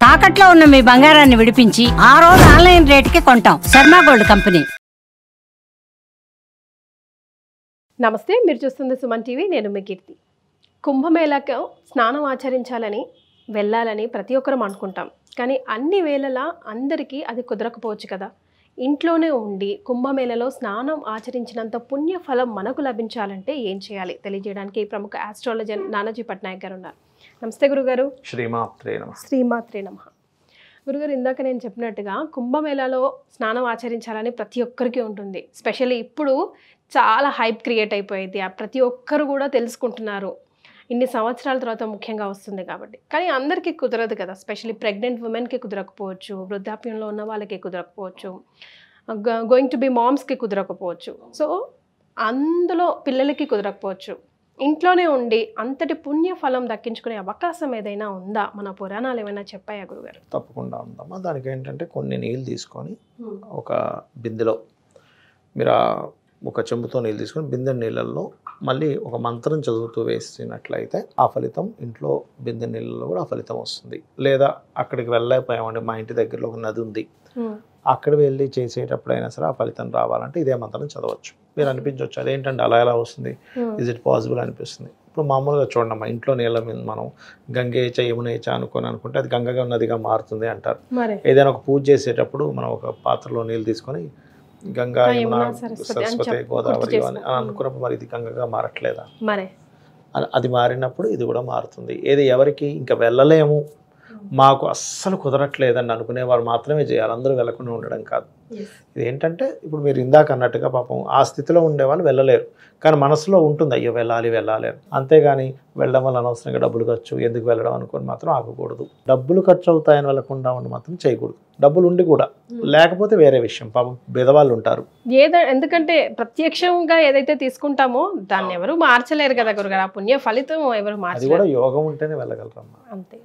తాకట్లో ఉన్న మీ బంగారాన్ని విడిపించి ఆ రోజు ఆన్లైన్ రేటుకి కొంటాం. Sharma gold company. నమస్తే, మీరు చూస్తుంది సుమన్ టీవీ. నేను మీ కీర్తి. కుంభమేళాకు స్నానం ఆచరించాలని వెళ్ళాలని ప్రతి ఒక్కరం అనుకుంటాం. కానీ అన్ని వేళలా అందరికీ అది కుదరకపోవచ్చు కదా. ఇంట్లోనే ఉండి కుంభమేళలో స్నానం ఆచరించినంత పుణ్యఫలం మనకు లభించాలంటే ఏం చేయాలి తెలియజేయడానికి ప్రముఖ ఆస్ట్రాలజర్ నానాజీ పట్నాయక్ గారు ఉన్నారు. నమస్తే గురుగారు. శ్రీమాత్రే నమః. శ్రీమాత్రే నమః. గురుగారు, ఇందాక నేను చెప్పినట్టుగా కుంభమేళాలో స్నానం ఆచరించాలని ప్రతి ఒక్కరికి ఉంటుంది. స్పెషల్లీ ఇప్పుడు చాలా హైప్ క్రియేట్ అయిపోయింది. ప్రతి ఒక్కరు కూడా తెలుసుకుంటున్నారు. ఇన్ని సంవత్సరాల తర్వాత ముఖ్యంగా వస్తుంది కాబట్టి. కానీ అందరికీ కుదరదు కదా. స్పెషల్లీ ప్రెగ్నెంట్ ఉమెన్కి కుదరకపోవచ్చు, వృద్ధాప్యంలో ఉన్న వాళ్ళకి కుదరకపోవచ్చు, గోయింగ్ టు బి మామ్స్కి కుదరకపోవచ్చు, సో అందులో పిల్లలకి కుదరకపోవచ్చు. ఇంట్లోనే ఉండి అంతటి పుణ్య ఫలం దక్కించుకునే అవకాశం ఏదైనా ఉందా? మన పురాణాలు ఏమైనా చెప్పాయా గురుగారు? తప్పకుండా ఉందమ్మా. దానికి ఏంటంటే కొన్ని నీళ్ళు తీసుకొని ఒక బిందెలో మీరు ఒక చెంబుతో నీళ్ళు తీసుకొని బిందె నీళ్ళల్లో మళ్ళీ ఒక మంత్రం చదువుతూ వేసినట్లయితే ఆ ఫలితం ఇంట్లో బిందె నీళ్ళలో కూడా ఆ ఫలితం వస్తుంది. లేదా అక్కడికి వెళ్ళలేకపోయామండి, మా ఇంటి దగ్గరలో ఒక నది ఉంది, అక్కడ వెళ్ళి చేసేటప్పుడైనా సరే ఆ ఫలితం రావాలంటే ఇదే మంత్రం చదవచ్చు. మీరు అనిపించవచ్చు అదేంటంటే అలా ఎలా వస్తుంది, ఇజ్ ఇట్ పాసిబుల్ అనిపిస్తుంది. ఇప్పుడు మామూలుగా చూడండి అమ్మా, ఇంట్లో నీళ్ళ మీద మనం గంగేచ యమునేచ అనుకుంటే అది గంగగా నదిగా మారుతుంది అంటారు. ఏదైనా ఒక పూజ చేసేటప్పుడు మనం ఒక పాత్రలో నీళ్ళు తీసుకొని గంగా యమున సరస్వతి గోదావరి అని అనుకున్నప్పుడు మరి ఇది గంగగా మారట్లేదా? అది మారినప్పుడు ఇది కూడా మారుతుంది. ఏది ఎవరికి ఇంకా వెళ్ళలేము, మాకు అస్సలు కుదరట్లేదని అనుకునేవారు మాత్రమే చేయాలి, అందరూ వెళ్ళకుండా ఉండడం కాదు. ఇది ఏంటంటే ఇప్పుడు మీరు ఇందాక అన్నట్టుగా పాపం ఆ స్థితిలో ఉండేవాళ్ళు వెళ్ళలేరు, కానీ మనసులో ఉంటుంది అయ్యో వెళ్ళాలి వెళ్ళాలి. అంతేగాని వెళ్ళడం వల్ల అనవసరంగా డబ్బులు ఖర్చు, ఎందుకు వెళ్ళడం అనుకుని మాత్రం ఆగకూడదు. డబ్బులు ఖర్చు అవుతాయని వెళ్ళకుండా ఉండి మాత్రం చేయకూడదు. డబ్బులు ఉండి కూడా లేకపోతే వేరే విషయం, పాపం బెదవాళ్ళు ఉంటారు. ఎందుకంటే ప్రత్యక్షంగా ఏదైతే తీసుకుంటామో దాన్ని ఎవరు మార్చలేరు కదా గురుగారు. ఆ పుణ్య ఫలితం ఎవరు మార్చలేరు. అది కూడా యోగం ఉంటేనే వెళ్ళగలరమ్మా. అంతే.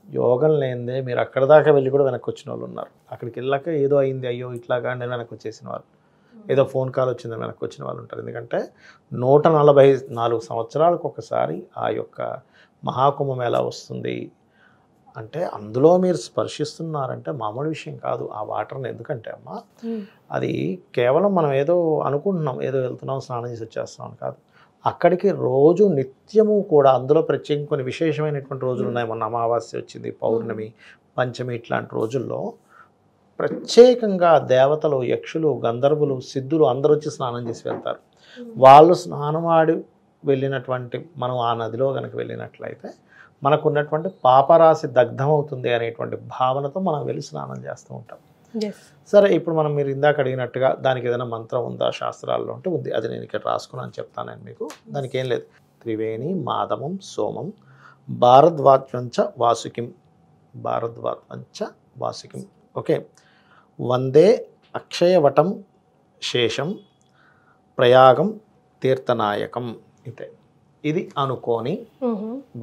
యోగం లేనిదే మీరు అక్కడ దాకా వెళ్ళి కూడా వెనక్కి వచ్చిన వాళ్ళు ఉన్నారు. అక్కడికి వెళ్ళాక ఏదో అయింది అయ్యో ఇట్లాగా నేను వెనక్కి వచ్చేసిన వాళ్ళు, ఏదో ఫోన్ కాల్ వచ్చిందని వెనక్కి వచ్చిన వాళ్ళు ఉంటారు. ఎందుకంటే 144 సంవత్సరాలకు ఒకసారి ఆ యొక్క మహాకుంభమేళా వస్తుంది అంటే అందులో మీరు స్పర్శిస్తున్నారంటే మామూలు విషయం కాదు. ఆ వాటర్ని ఎందుకంటే అమ్మా అది కేవలం మనం ఏదో అనుకుంటున్నాం, ఏదో వెళ్తున్నాం స్నానం చేసి వచ్చేస్తున్నాం కాదు. అక్కడికి రోజు నిత్యము కూడా అందులో ప్రత్యేకంగా కొన్ని విశేషమైనటువంటి రోజులు ఉన్నాయి. మొన్న అమావాస్య వచ్చింది, పౌర్ణమి, పంచమి, ఇట్లాంటి రోజుల్లో ప్రత్యేకంగా దేవతలు, యక్షులు, గంధర్వులు, సిద్ధులు అందరూ వచ్చి స్నానం చేసి వెళ్తారు. వాళ్ళు స్నానం ఆడి వెళ్ళినటువంటి మనం ఆ నదిలో కనుక వెళ్ళినట్లయితే మనకున్నటువంటి పాపరాశి దగ్ధమవుతుంది అనేటువంటి భావనతో మనం వెళ్ళి స్నానం చేస్తూ ఉంటాం. సరే, ఇప్పుడు మీరు ఇందాక అడిగినట్టుగా దానికి ఏదైనా మంత్రం ఉందా శాస్త్రాల్లో అంటే ఉంది. అది నేను ఇక్కడ రాసుకున్నాను చెప్తాను మీకు. దానికి ఏం లేదు. త్రివేణి మాధవం సోమం భారద్వాజ్వంచ వాసుకిం, భారద్వాజ్వంచ వాసుకిం. ఓకే. వందే అక్షయవటం శేషం ప్రయాగం తీర్థనాయకం. ఇంతే. ఇది అనుకొని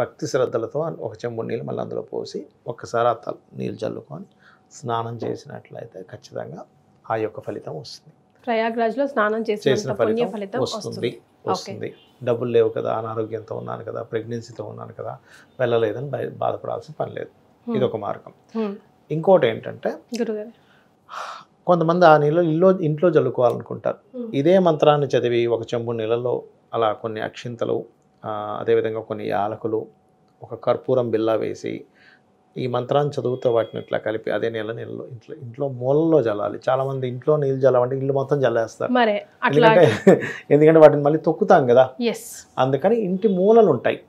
భక్తి శ్రద్ధలతో ఒక చెంబు నీళ్ళు మళ్ళీ అందులో పోసి ఒక్కసారి ఆ నీళ్ళు చల్లుకొని స్నానం చేసినట్లయితే ఖచ్చితంగా ఆ యొక్క ఫలితం వస్తుంది. ప్రయాగ్రాజ్లో స్నానం చేసిన ఫలితం వస్తుంది. డబ్బులు లేవు కదా, అనారోగ్యంతో ఉన్నాను కదా, ప్రెగ్నెన్సీతో ఉన్నాను కదా, వెళ్ళలేదని బాధపడాల్సిన పని లేదు. ఇది ఒక మార్గం. ఇంకోటి ఏంటంటే కొంతమంది ఆ నీళ్ళు ఇంట్లో చల్లుకోవాలనుకుంటారు. ఇదే మంత్రాన్ని చదివి ఒక చెంబు నీళ్ళలో అలా కొన్ని అక్షింతలు, అదేవిధంగా కొన్ని యాలకులు, ఒక కర్పూరం బిల్లా వేసి ఈ మంత్రాన్ని చదువుతూ వాటిని ఇట్లా కలిపి అదే నీళ్ళలో ఇంట్లో మూలల్లో జల్లాలి. చాలా మంది ఇంట్లో నీళ్ళు జల్లాలంటే ఇల్లు మొత్తం జల్లేస్తారు. ఎందుకంటే వాటిని మళ్ళీ తొక్కుతాం కదా, అందుకని ఇంటి మూలలు ఉంటాయి,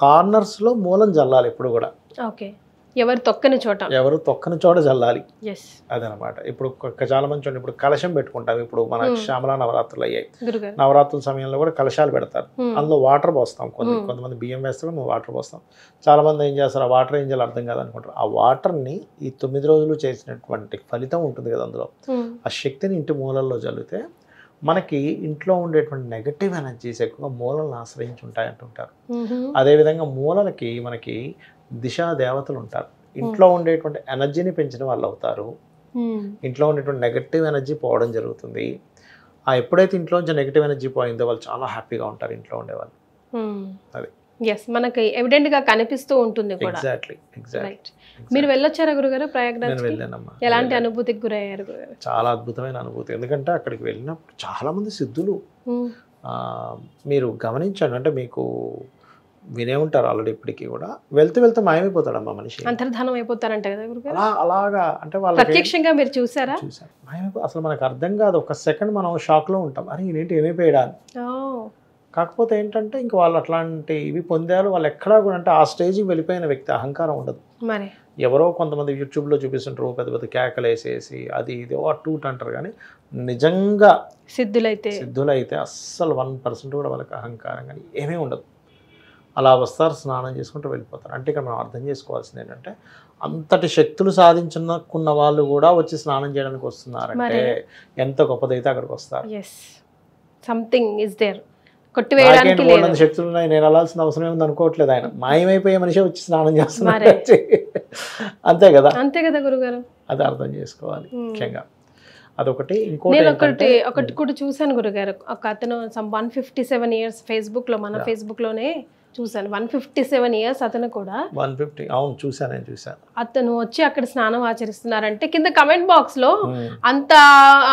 కార్నర్స్ లో మూలం జల్లాలి ఎప్పుడు కూడా. ఎవరు తొక్కని చోట జల్లాలి. అదనమాట. ఇప్పుడు చాలా మంది చూడండి, ఇప్పుడు కలశం పెట్టుకుంటాం. ఇప్పుడు మన శ్యామలా నవరాత్రులు అయ్యాయి. నవరాత్రుల సమయంలో కూడా కలశాలు పెడతారు, అందులో వాటర్ పోస్తాం. కొంతమంది బియ్యం వేస్తారు, మేము వాటర్ పోస్తాం. చాలా మంది ఏం చేస్తారు, ఆ వాటర్ ఏం చేయాలి అర్థం కాదనుకుంటారు. ఆ వాటర్ని ఈ 9 రోజులు చేసినటువంటి ఫలితం ఉంటుంది కదా అందులో, ఆ శక్తిని ఇంటి మూలల్లో చల్లితే మనకి ఇంట్లో ఉండేటువంటి నెగటివ్ ఎనర్జీస్ ఎక్కువగా మూలలను ఆశ్రయించి ఉంటాయి అంటుంటారు. అదేవిధంగా మూలలకి మనకి దిశా దేవతలు ఉంటారు. ఇంట్లో ఉండేటువంటి ఎనర్జీని పెంచిన వాళ్ళు అవుతారు. ఇంట్లో ఉండేటువంటి నెగటివ్ ఎనర్జీ పోవడం జరుగుతుంది. ఎప్పుడైతే ఇంట్లో నుంచి నెగటివ్ ఎనర్జీ పోయిందో వాళ్ళు చాలా హ్యాపీగా ఉంటారు ఇంట్లో ఉండేవాళ్ళు. అది ఎస్ మనకి ఎవిడెంట్ గా కనిపిస్తూ ఉంటుంది కూడా. Exactly right. మీరు వెళ్ళొచ్చారా గురుగారు నేను ప్రయాగ్రాజ్? వెళ్ళానమ్మా. ఎలాంటి అనుభూతికి గురయ్యారు గురుగారు? చాలా అద్భుతమైన అనుభూతి. ఎందుకంటే అక్కడికి వెళ్ళినప్పుడు చాలా మంది సిద్ధులు మీరు గమనించండి. అంటే మీకు వినే ఉంటారు ఆల్రెడీ, ఇప్పటికీ కూడా వెళ్తూ వెళ్తూ మాయమైపోతాడమ్మా మనిషి. అంతర్ధానం అయిపోతారంట కదా గురుగారు? అలాగా అంటే వాళ్ళు ప్రత్యక్షంగా మీరు చూసారా? చూసారు. అసలు మనకు అర్థం కాదు. ఒక సెకండ్ మనం షాక్ లో ఉంటాం, అరే ఏంటి ఏమైపోయాడా అని. కాకపోతే ఏంటంటే ఇంకా వాళ్ళు అట్లాంటి ఇవి పొందారు. వాళ్ళు ఎక్కడా కూడా అంటే ఆ స్టేజ్కి వెళ్ళిపోయిన వ్యక్తి, అహంకారం ఉండదు. మరి ఎవరో కొంతమంది యూట్యూబ్లో చూపిస్తుంటారు పెద్ద పెద్ద కేకలు వేసేసి అది ఇది టూట్ అంటారు. కానీ నిజంగా సిద్ధులైతే అస్సలు 1% కూడా వాళ్ళకి అహంకారం కానీ ఏమీ ఉండదు. అలా వస్తారు, స్నానం చేసుకుంటూ వెళ్ళిపోతారు. అంటే ఇక్కడ మనం అర్థం చేసుకోవాల్సింది ఏంటంటే అంతటి శక్తులు సాధించుకున్న వాళ్ళు కూడా వచ్చి స్నానం చేయడానికి వస్తున్నారంటే ఎంత గొప్పదైతే అక్కడికి వస్తారు. Something is there. కొట్టివేయడానికి లేదు. శక్తులు ఉన్నాయి, నేను వెళ్ళాల్సిన అవసరం ఏముంది అనుకోవట్లేదు. ఆయన మాయమైపోయే మనిషి వచ్చి స్నానం చేస్తున్నారు. అంతే కదా? అంతే కదా గురుగారు. అది అర్థం చేసుకోవాలి ముఖ్యంగా. అదొకటి. నేను ఒకటి కూడా చూసాను గురుగారు. ఒక అతను 157 years ఫేస్బుక్ లో, మన ఫేస్బుక్ లోనే చూసాను. 157 years అతను కూడా. 150 అవును చూసాను, నేను చూసాను. అతను వచ్చి అక్కడ స్నానం ఆచరిస్తున్నారంటే కింద కమెంట్ బాక్స్ లో అంత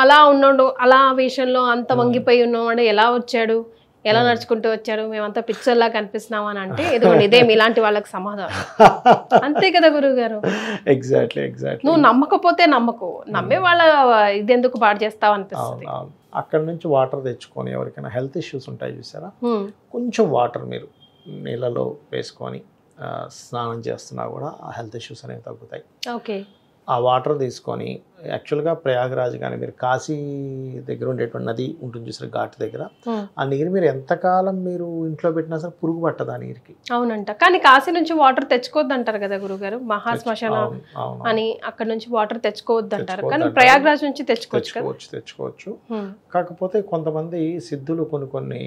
అలా ఉన్నాడు, అలా వేషంలో అంత వంగిపోయి ఉన్నాడు, ఎలా వచ్చాడు, ఎలా నడుచుకుంటూ వచ్చాడు, మేమంతా పిక్చర్లా కనిపిస్తున్నాం అని అంటే ఇదిగోండి ఇదే మీలాంటి వాళ్ళకి సమాధానం. అంతే కదా గురువు గారు? ఎగ్జాక్ట్లీ. నువ్వు నమ్మకపోతే నమ్మకు, నమ్మే వాళ్ళ ఇది ఎందుకు పాడు చేస్తావు అనిపిస్తుంది. అక్కడ నుంచి వాటర్ తెచ్చుకొని ఎవరికైనా హెల్త్ ఇష్యూస్ ఉంటాయి చూసారా, కొంచెం వాటర్ మీరు నీళ్ళలో వేసుకొని స్నానం చేస్తున్నా కూడా ఆ హెల్త్ ఇష్యూస్ అనేవి తగ్గుతాయి. ఓకే. ఆ వాటర్ తీసుకొని యాక్చువల్గా ప్రయాగరాజ్ కానీ మీరు కాశీ దగ్గర ఉండేటువంటి నది ఉంటుంది చూసారు, ఘాట్ దగ్గర, ఆ నీరు మీరు ఎంతకాలం మీరు ఇంట్లో పెట్టినా సరే పురుగు పట్టదు ఆ నీరుకి. అవునంట. కానీ కాశీ నుంచి వాటర్ తెచ్చుకోవద్దు అంటారు కదా గురుగారు, మహాశ్మశానం అని అక్కడ నుంచి వాటర్ తెచ్చుకోవద్దు అంటారు. కానీ ప్రయాగరాజ్ నుంచి తెచ్చుకోవచ్చు. కాకపోతే కొంతమంది సిద్ధులు కొన్ని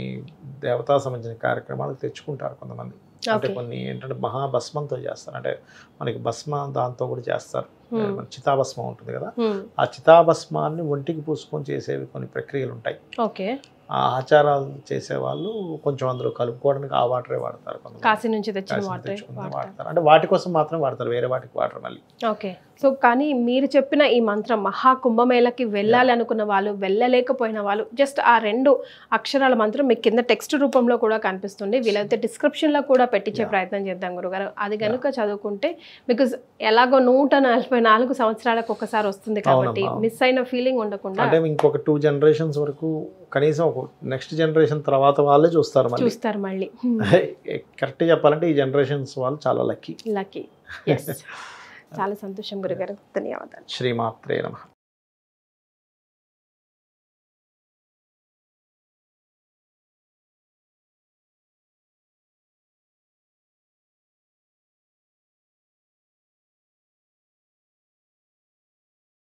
దేవతా సంబంధించిన కార్యక్రమాలు తెచ్చుకుంటారు కొంతమంది. అంటే కొన్ని ఏంటంటే మహాభస్మంతో చేస్తారు. అంటే మనకి భస్మ దాంతో కూడా చేస్తారు. చితాభస్మం ఉంటుంది కదా, ఆ చితాభస్మాన్ని ఒంటికి పూసుకొని చేసేవి కొన్ని ప్రక్రియలు ఉంటాయి. ఆ ఆచారాలు చేసే వాళ్ళు కొంచెం అందులో కలుపుకోవడానికి ఆ వాటరే వాడతారు. కాశీ నుంచి తెచ్చిన వాడతారు. అంటే వాటి కోసం మాత్రం వాడతారు, వేరే వాటికి వాటర్ మళ్ళీ. ఓకే. సో కానీ మీరు చెప్పిన ఈ మంత్రం మహాకుంభమేళకి వెళ్ళాలి అనుకున్న వాళ్ళు, వెళ్ళలేకపోయిన వాళ్ళు, జస్ట్ ఆ 2 అక్షరాల మంత్రం మీకు కింద టెక్స్ట్ రూపంలో కూడా కనిపిస్తుంది. వీలైతే డిస్క్రిప్షన్లో కూడా పెట్టించే ప్రయత్నం చేద్దాం గురుగారు. అది కనుక చదువుకుంటే బికాజ్ ఎలాగో 144 సంవత్సరాలకు ఒకసారి వస్తుంది కాబట్టి మిస్ అయిన ఫీలింగ్ ఉండకుండా, అంటే ఇంకొక 2 generations వరకు కనీసం ఒక నెక్స్ట్ జనరేషన్ తర్వాత వాళ్ళే చూస్తారు మళ్ళీ. కరెక్ట్ చెప్పాలంటే ఈ జనరేషన్స్ వాళ్ళు చాలా లక్కీ. చాలా సంతోషం గురుగారు. ధన్యవాదాలు. శ్రీమాత్రే నమః.